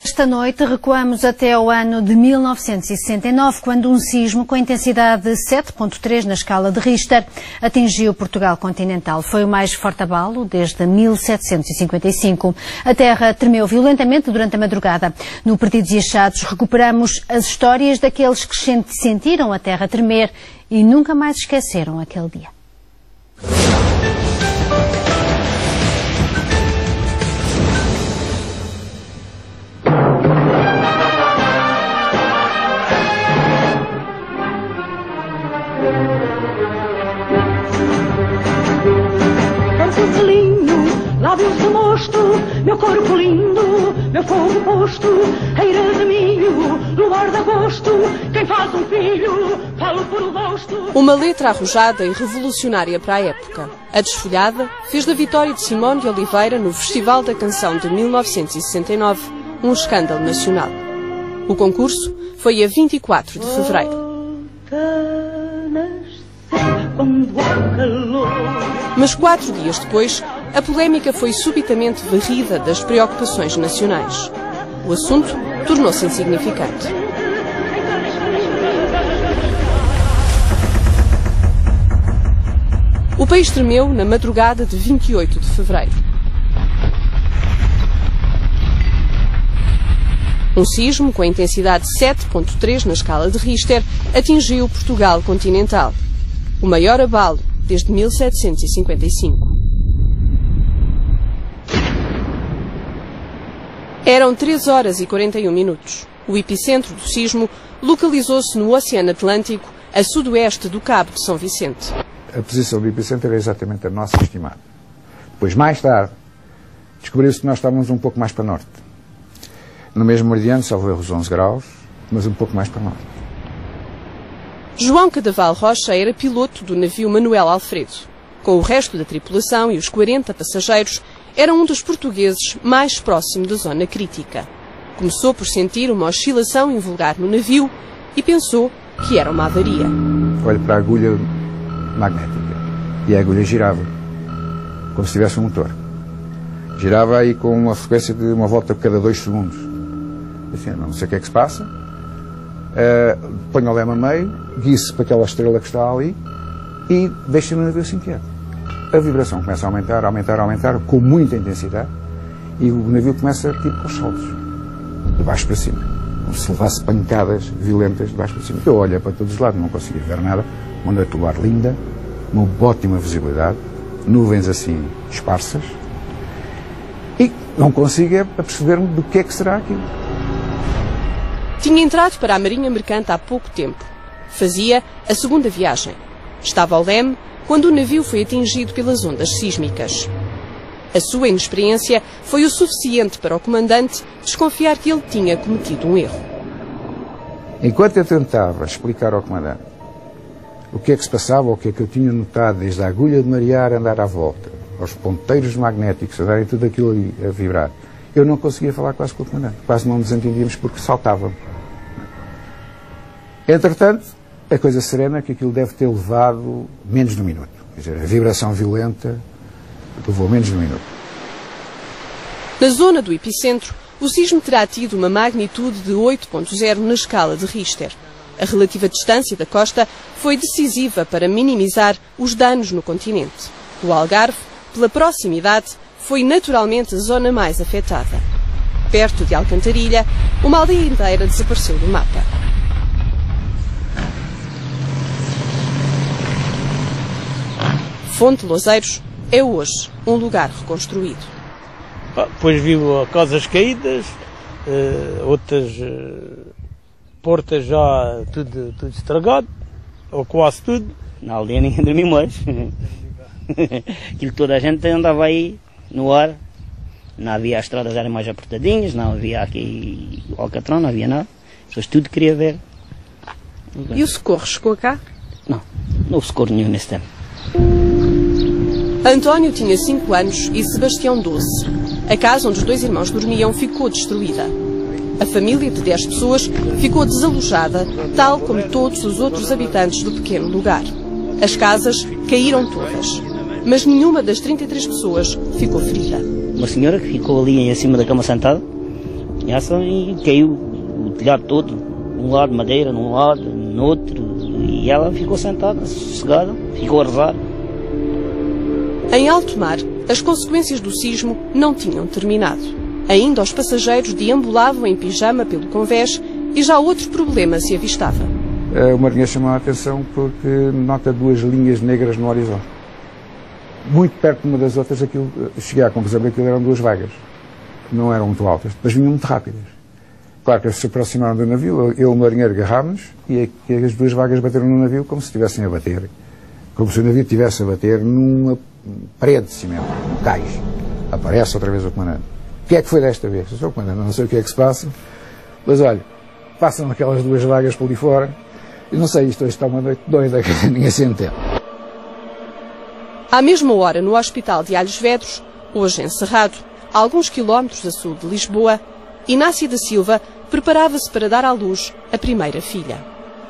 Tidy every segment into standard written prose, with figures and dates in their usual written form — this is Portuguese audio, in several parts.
Esta noite recuamos até ao ano de 1969, quando um sismo com intensidade 7.3 na escala de Richter atingiu Portugal continental. Foi o mais forte abalo desde 1755. A terra tremeu violentamente durante a madrugada. No Perdidos e Achados recuperamos as histórias daqueles que sentiram a terra tremer e nunca mais esqueceram aquele dia. Lábios de mosto, meu corpo lindo, meu fogo posto, eira de milho, luar de agosto, quem faz um filho, falo por o rosto. Uma letra arrojada e revolucionária para a época. A Desfolhada fez da vitória de Simone de Oliveira no Festival da Canção de 1969 um escândalo nacional. O concurso foi a 24 de fevereiro. Mas 4 dias depois, a polémica foi subitamente varrida das preocupações nacionais. O assunto tornou-se insignificante. O país tremeu na madrugada de 28 de fevereiro. Um sismo com a intensidade 7.3 na escala de Richter atingiu Portugal continental. O maior abalo desde 1755. Eram 3 horas e 41 minutos. O epicentro do sismo localizou-se no Oceano Atlântico, a sudoeste do Cabo de São Vicente. A posição do epicentro era exatamente a nossa estimada. Depois, mais tarde, descobriu-se que nós estávamos um pouco mais para norte. No mesmo meridiano, salvo erro, os 11 graus, mas um pouco mais para norte. João Cadaval Rocha era piloto do navio Manuel Alfredo. Com o resto da tripulação e os 40 passageiros, era um dos portugueses mais próximo da zona crítica. Começou por sentir uma oscilação invulgar no navio e pensou que era uma avaria. Olho para a agulha magnética e a agulha girava, como se tivesse um motor. Girava aí com uma frequência de uma volta cada 2 segundos. Assim, não sei o que é que se passa. Ponho o leme a meio, guie-se para aquela estrela que está ali e deixa o navio assim quieto. A vibração começa a aumentar, aumentar, aumentar, com muita intensidade, e o navio começa tipo aos saltos, de baixo para cima, como se levasse pancadas violentas de baixo para cima. Eu olhei para todos os lados, não conseguia ver nada, uma noite do ar linda, uma ótima visibilidade, nuvens assim esparsas, e não consigo perceber-me do que é que será aquilo. Tinha entrado para a Marinha Mercante há pouco tempo. Fazia a segunda viagem. Estava ao leme quando o navio foi atingido pelas ondas sísmicas. A sua inexperiência foi o suficiente para o comandante desconfiar que ele tinha cometido um erro. Enquanto eu tentava explicar ao comandante o que é que se passava, ou o que é que eu tinha notado desde a agulha de marear andar à volta, aos ponteiros magnéticos a darem tudo aquilo ali a vibrar, eu não conseguia falar quase com o comandante. Quase não nos entendíamos porque saltava. Entretanto, a coisa serena é que aquilo deve ter levado menos de um minuto. Quer dizer, a vibração violenta levou menos de um minuto. Na zona do epicentro, o sismo terá tido uma magnitude de 8.0 na escala de Richter. A relativa distância da costa foi decisiva para minimizar os danos no continente. O Algarve, pela proximidade, foi naturalmente a zona mais afetada. Perto de Alcantarilha, uma aldeia inteira desapareceu do mapa. Fonte Louseiros é hoje um lugar reconstruído. Depois viu casas caídas, outras portas já tudo estragado, ou quase tudo. Na aldeia ninguém dormiu mais. Aquilo toda a gente andava aí no ar, não havia, as estradas eram mais apertadinhas, não havia aqui o Alcatrão, não havia nada, as pessoas tudo queria ver. E o socorro chegou cá? Não houve socorro nenhum nesse tempo. António tinha 5 anos e Sebastião 12. A casa onde os 2 irmãos dormiam ficou destruída. A família de 10 pessoas ficou desalojada, tal como todos os outros habitantes do pequeno lugar. As casas caíram todas, mas nenhuma das 33 pessoas ficou ferida. Uma senhora que ficou ali em cima da cama sentada, vizinhança e caiu o telhado todo, um lado madeira, num lado, no outro, e ela ficou sentada, sossegada, ficou a rezar. Em alto mar, as consequências do sismo não tinham terminado. Ainda os passageiros deambulavam em pijama pelo convés e já outro problema se avistava. O marinheiro chamou a atenção porque nota duas linhas negras no horizonte. Muito perto de uma das outras, cheguei à conclusão que aquilo eram duas vagas. Não eram muito altas, mas vinham muito rápidas. Claro que eles se aproximaram do navio, eu e o marinheiro agarrámos e as duas vagas bateram no navio como se estivessem a bater. Como se o navio estivesse a bater numa parede de cimento, um cais. Aparece outra vez o comandante. O que é que foi desta vez? Eu sou o comandante, não sei o que é que se passa, mas olha, passam aquelas duas vagas por ali fora e não sei, isto hoje está uma noite doida que ninguém se entende. À mesma hora, no Hospital de Alhos Vedros, hoje encerrado, a alguns quilómetros a sul de Lisboa, Inácia da Silva preparava-se para dar à luz a primeira filha.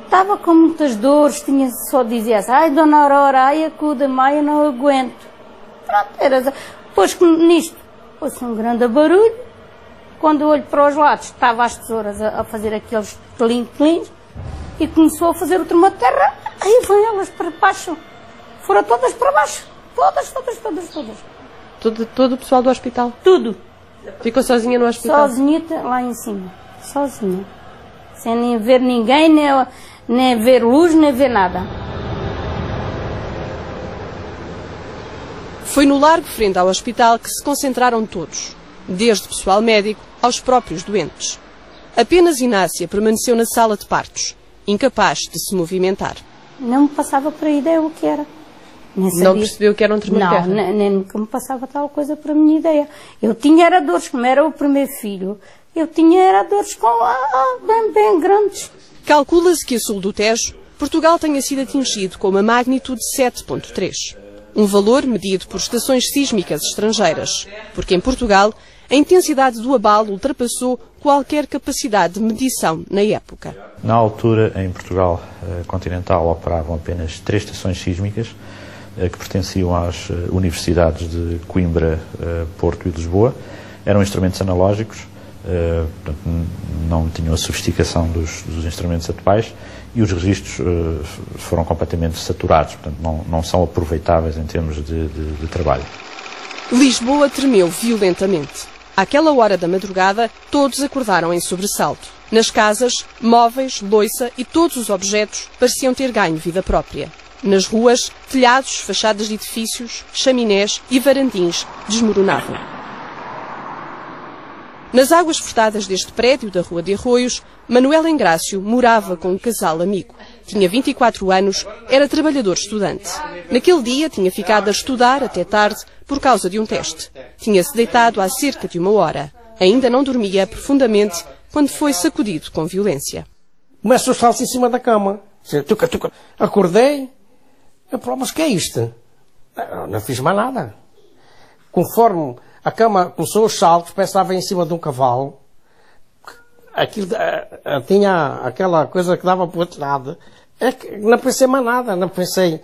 Estava com muitas dores, só dizia assim, ai dona Aurora, ai acuda-me, eu não aguento. Pronto, era. Depois nisto, ouço um grande barulho, quando eu olho para os lados, estava as tesouras a fazer aqueles pelinhos e começou a fazer o tremor de terra, aí vão elas para baixo, foram todas para baixo, todas. Todo o pessoal do hospital? Tudo. Ficou sozinha no hospital? Sozinhita lá em cima, sozinha, sem nem ver ninguém, nem ver luz, nem ver nada. Foi no largo frente ao hospital que se concentraram todos, desde pessoal médico aos próprios doentes. Apenas Inácia permaneceu na sala de partos, incapaz de se movimentar. Não me passava por a ideia o que era. Não percebeu que era um tremor de terra? Não, nem nunca me passava tal coisa para a minha ideia. Eu tinha era dores, como era o primeiro filho, eu tinha era dores bem grandes. Calcula-se que a sul do Tejo, Portugal tenha sido atingido com uma magnitude 7.3. Um valor medido por estações sísmicas estrangeiras, porque em Portugal a intensidade do abalo ultrapassou qualquer capacidade de medição na época. Na altura, em Portugal continental, operavam apenas 3 estações sísmicas que pertenciam às universidades de Coimbra, Porto e Lisboa. Eram instrumentos analógicos, portanto, não tinham a sofisticação dos instrumentos atuais e os registros foram completamente saturados, portanto não são aproveitáveis em termos de trabalho. Lisboa tremeu violentamente. Àquela hora da madrugada, todos acordaram em sobressalto. Nas casas, móveis, louça e todos os objetos pareciam ter ganho vida própria. Nas ruas, telhados, fachadas de edifícios, chaminés e varandins desmoronavam. Nas águas furtadas deste prédio da Rua de Arroios, Manuel Engrácio morava com um casal amigo. Tinha 24 anos, era trabalhador estudante. Naquele dia tinha ficado a estudar até tarde por causa de um teste. Tinha-se deitado há cerca de 1 hora. Ainda não dormia profundamente quando foi sacudido com violência. Começo os saltos em cima da cama. Acordei. Mas o que é isto? Não fiz mais nada. Conforme a cama começou os saltos, pensava em cima de um cavalo. Aquilo, tinha aquela coisa que dava para o outro lado. Não pensei mais nada. Não pensei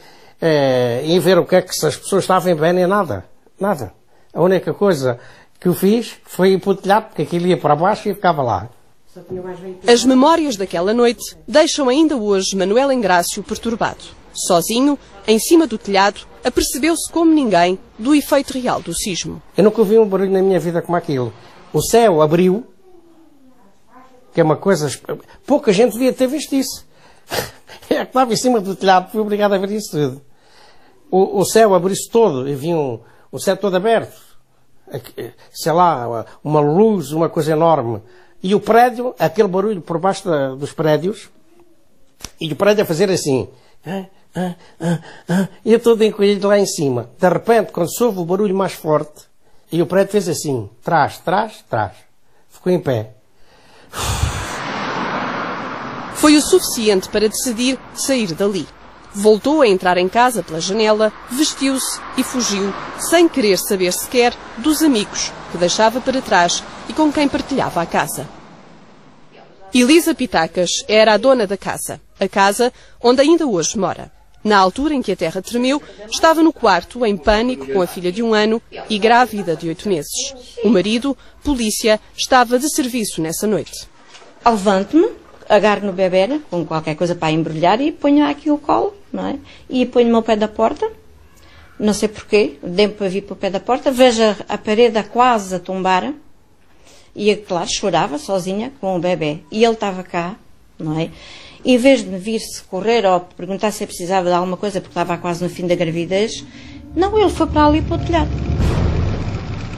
em ver o que é que se as pessoas estavam bem, nem nada. Nada. A única coisa que eu fiz foi ir para o telhado, porque aquilo ia para baixo e ficava lá. As memórias daquela noite deixam ainda hoje Manuel Engrácio perturbado. Sozinho, em cima do telhado, apercebeu-se como ninguém do efeito real do sismo. Eu nunca ouvi um barulho na minha vida como aquilo. O céu abriu, que é uma coisa... Pouca gente devia ter visto isso. É que estava em cima do telhado, fui obrigado a ver isso tudo. O céu abriu-se todo, e vi o céu todo aberto. Sei lá, uma luz, uma coisa enorme. E o prédio, aquele barulho por baixo dos prédios, e o prédio a fazer assim... E eu todo encolhido lá em cima. De repente, quando soube o barulho mais forte, e o prédio fez assim, trás. Ficou em pé. Foi o suficiente para decidir sair dali. Voltou a entrar em casa pela janela, vestiu-se e fugiu, sem querer saber sequer dos amigos que deixava para trás e com quem partilhava a casa. Elisa Pitacas era a dona da casa, a casa onde ainda hoje mora. Na altura em que a terra tremeu, estava no quarto, em pânico, com a filha de 1 ano e grávida de 8 meses. O marido, polícia, estava de serviço nessa noite. Levanto-me, agarro no bebê, com qualquer coisa para embrulhar e ponho aqui o colo, não é? E ponho-me ao pé da porta, não sei porquê, dei-me para vir para o pé da porta, vejo a parede quase a tombar e, claro, chorava sozinha com o bebê. E ele estava cá, não é? Em vez de me vir-se correr ou perguntar se eu precisava de alguma coisa, porque estava quase no fim da gravidez, não, ele foi para ali para o telhado.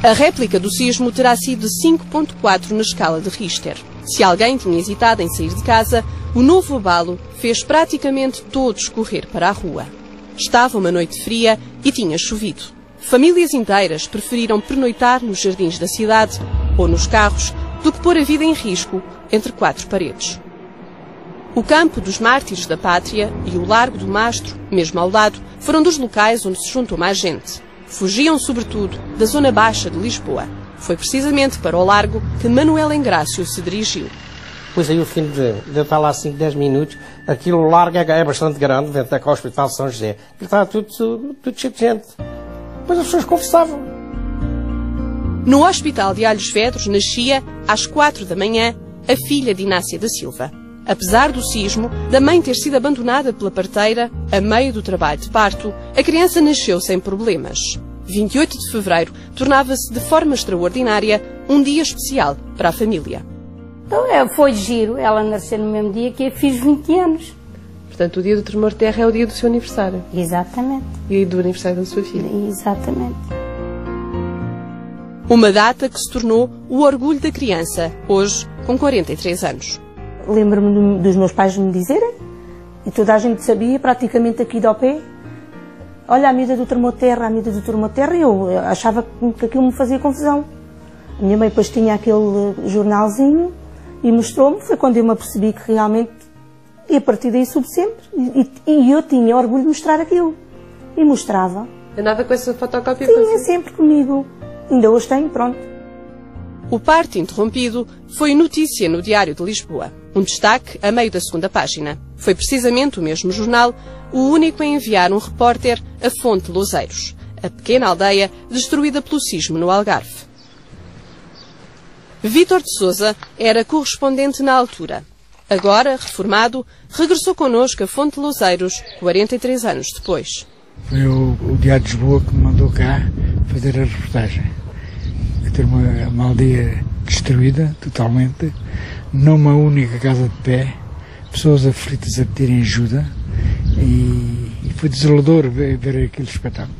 A réplica do sismo terá sido 5.4 na escala de Richter. Se alguém tinha hesitado em sair de casa, o novo abalo fez praticamente todos correr para a rua. Estava uma noite fria e tinha chovido. Famílias inteiras preferiram pernoitar nos jardins da cidade ou nos carros do que pôr a vida em risco entre 4 paredes. O Campo dos Mártires da Pátria e o Largo do Mastro, mesmo ao lado, foram dos locais onde se juntou mais gente. Fugiam, sobretudo, da zona baixa de Lisboa. Foi precisamente para o Largo que Manuel Engrácio se dirigiu. Pois aí o fim de eu estar lá 5, 10 minutos, aquilo largo é bastante grande, vem até com o Hospital de São José. Aquilo estava tudo cheio de gente. Depois as pessoas conversavam. No Hospital de Alhos Vedros nascia, às 4 da manhã, a filha de Inácia da Silva. Apesar do sismo, da mãe ter sido abandonada pela parteira, a meio do trabalho de parto, a criança nasceu sem problemas. 28 de fevereiro tornava-se, de forma extraordinária, um dia especial para a família. Então, foi giro, ela nasceu no mesmo dia que eu fiz 20 anos. Portanto, o dia do tremor de terra é o dia do seu aniversário. Exatamente. E do aniversário da sua filha. Exatamente. Uma data que se tornou o orgulho da criança, hoje com 43 anos. Lembro-me dos meus pais me dizerem, e toda a gente sabia, praticamente aqui ao pé, olha a miúda do tremor de terra, e eu achava que aquilo me fazia confusão. A minha mãe depois tinha aquele jornalzinho e mostrou-me, foi quando eu me apercebi que realmente, e a partir daí soube sempre, e eu tinha orgulho de mostrar aquilo, e mostrava. Andava com essa fotocópia? Tinha sempre comigo, ainda hoje tenho, pronto. O parto interrompido foi notícia no Diário de Lisboa. Um destaque a meio da segunda página. Foi precisamente o mesmo jornal o único a enviar um repórter a Fonte Louseiros, a pequena aldeia destruída pelo sismo no Algarve. Vítor de Sousa era correspondente na altura. Agora, reformado, regressou connosco a Fonte Louseiros 43 anos depois. Foi o Diário de Lisboa que me mandou cá fazer a reportagem. Ter uma aldeia destruída totalmente, numa única casa de pé, pessoas aflitas a pedirem ajuda, e foi desolador ver aquele espetáculo.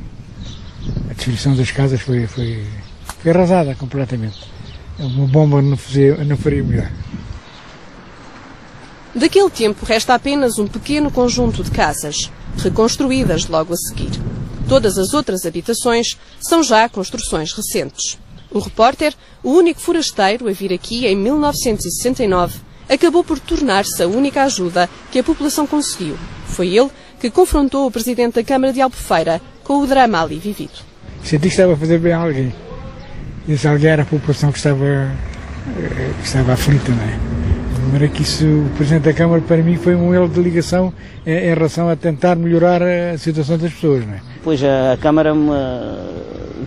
A destruição das casas foi arrasada completamente. Uma bomba não faria melhor. Daquele tempo resta apenas um pequeno conjunto de casas, reconstruídas logo a seguir. Todas as outras habitações são já construções recentes. O repórter, o único forasteiro a vir aqui em 1969, acabou por tornar-se a única ajuda que a população conseguiu. Foi ele que confrontou o presidente da Câmara de Albufeira com o drama ali vivido. Senti que estava a fazer bem a alguém. Esse alguém era a população que estava aflita, não é? De maneira que isso, o presidente da Câmara, para mim, foi um elo de ligação em relação a tentar melhorar a situação das pessoas, não é? Depois a Câmara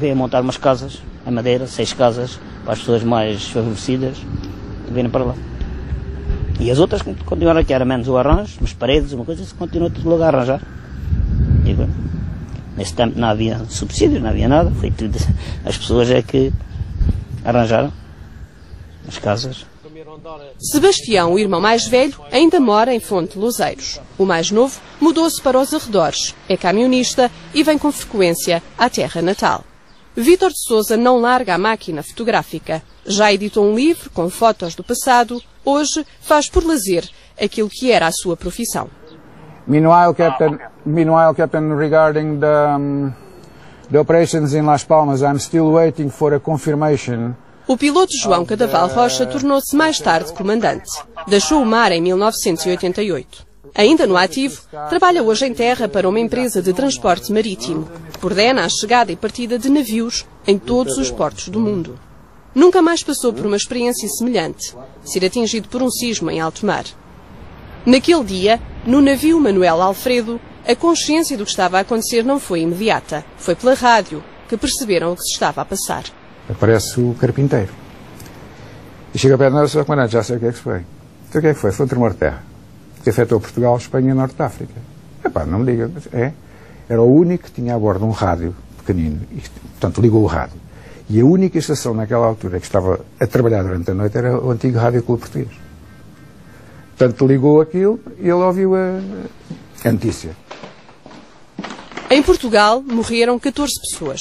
veio a montar umas casas, a madeira, 6 casas, para as pessoas mais favorecidas virem para lá. E as outras continuaram aqui, era menos o arranjo, umas paredes, uma coisa, isso continua tudo logo a arranjar. E agora, nesse tempo não havia subsídios, não havia nada, foi tudo, as pessoas é que arranjaram as casas. Sebastião, o irmão mais velho, ainda mora em Fonte Louseiros. O mais novo mudou-se para os arredores, é camionista e vem com frequência à terra natal. Vítor de Sousa não larga a máquina fotográfica. Já editou um livro com fotos do passado. Hoje faz por lazer aquilo que era a sua profissão. Meanwhile, Captain, regarding the operations in Las Palmas, I'm still waiting for a confirmation. O piloto João Cadaval Rocha tornou-se mais tarde comandante. Deixou o mar em 1988. Ainda no ativo, trabalha hoje em terra para uma empresa de transporte marítimo, que coordena a chegada e partida de navios em todos os portos do mundo. Nunca mais passou por uma experiência semelhante, ser atingido por um sismo em alto mar. Naquele dia, no navio Manuel Alfredo, A consciência do que estava a acontecer não foi imediata. Foi pela rádio que perceberam o que se estava a passar. Aparece o carpinteiro. E chega perto de nós, Sr. Comandante, já sei o que é que foi. Então o que é que foi? Foi um tremor de terra, que afetou Portugal, Espanha e Norte de África. Epá, não me diga. Era o único que tinha a bordo um rádio pequenino, e, portanto ligou o rádio. E a única estação naquela altura que estava a trabalhar durante a noite era o antigo Rádio Clube Português. Portanto, ligou aquilo e ele ouviu a notícia. Em Portugal morreram 14 pessoas.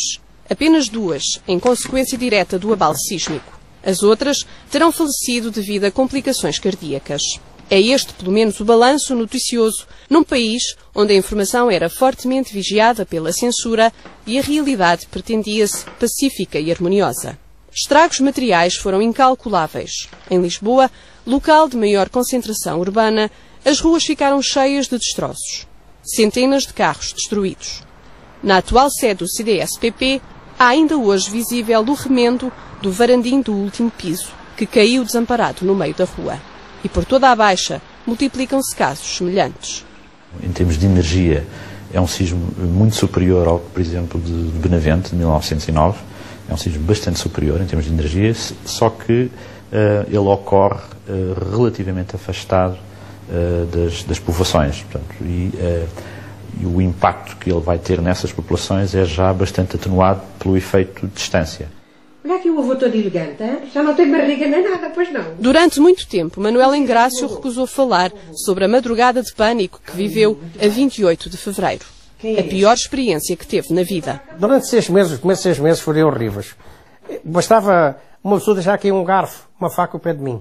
Apenas 2 em consequência direta do abalo sísmico. As outras terão falecido devido a complicações cardíacas. É este, pelo menos, o balanço noticioso num país onde a informação era fortemente vigiada pela censura e a realidade pretendia-se pacífica e harmoniosa. Estragos materiais foram incalculáveis. Em Lisboa, local de maior concentração urbana, as ruas ficaram cheias de destroços. Centenas de carros destruídos. Na atual sede do CDS-PP, há ainda hoje visível o remendo do varandim do último piso, que caiu desamparado no meio da rua. E por toda a Baixa multiplicam-se casos semelhantes. Em termos de energia, é um sismo muito superior ao, por exemplo, de Benavente, de 1909. É um sismo bastante superior em termos de energia, só que ele ocorre relativamente afastado das povoações. Portanto, e o impacto que ele vai ter nessas populações é já bastante atenuado pelo efeito de distância. Olha aqui o avô todo elegante, hein? Já não tem barriga nem nada, pois não. Durante muito tempo, Manuel Engrácio recusou falar sobre a madrugada de pânico que viveu a 28 de fevereiro. A pior experiência que teve na vida. Durante 6 meses, os primeiros 6 meses foram horríveis. Bastava uma pessoa deixar aqui um garfo, uma faca ao pé de mim.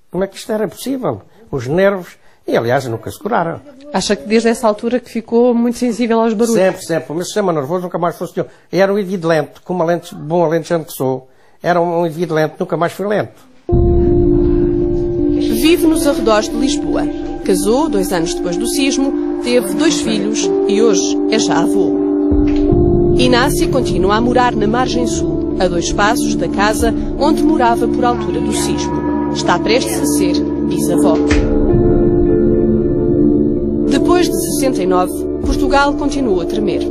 Como é que isto era possível? Os nervos, e aliás nunca se curaram. Acha que desde essa altura que ficou muito sensível aos barulhos? Sempre. O meu sistema nervoso nunca mais fosse... Era um indivíduo lento, com uma lente, bom alentejante que sou. Era um indivíduo lento, nunca mais fui lento. Vive nos arredores de Lisboa. Casou 2 anos depois do sismo, teve 2 filhos e hoje é já avô. Inácia continua a morar na margem sul, a 2 passos da casa onde morava por altura do sismo. Está prestes a ser bisavó. Depois de 69, Portugal continuou a tremer.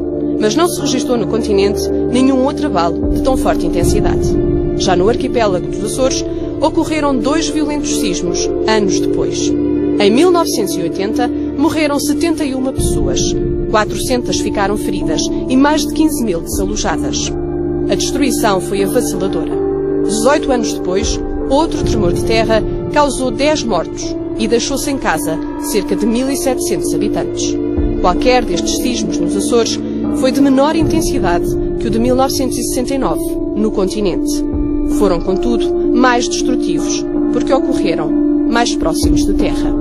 Mas não se registrou no continente nenhum outro abalo de tão forte intensidade. Já no arquipélago dos Açores, ocorreram 2 violentos sismos, anos depois. Em 1980, morreram 71 pessoas, 400 ficaram feridas e mais de 15 mil desalojadas. A destruição foi avassaladora. 18 anos depois, outro tremor de terra causou 10 mortos e deixou sem casa cerca de 1.700 habitantes. Qualquer destes sismos nos Açores foi de menor intensidade que o de 1969, no continente. Foram, contudo, mais destrutivos, porque ocorreram mais próximos de terra.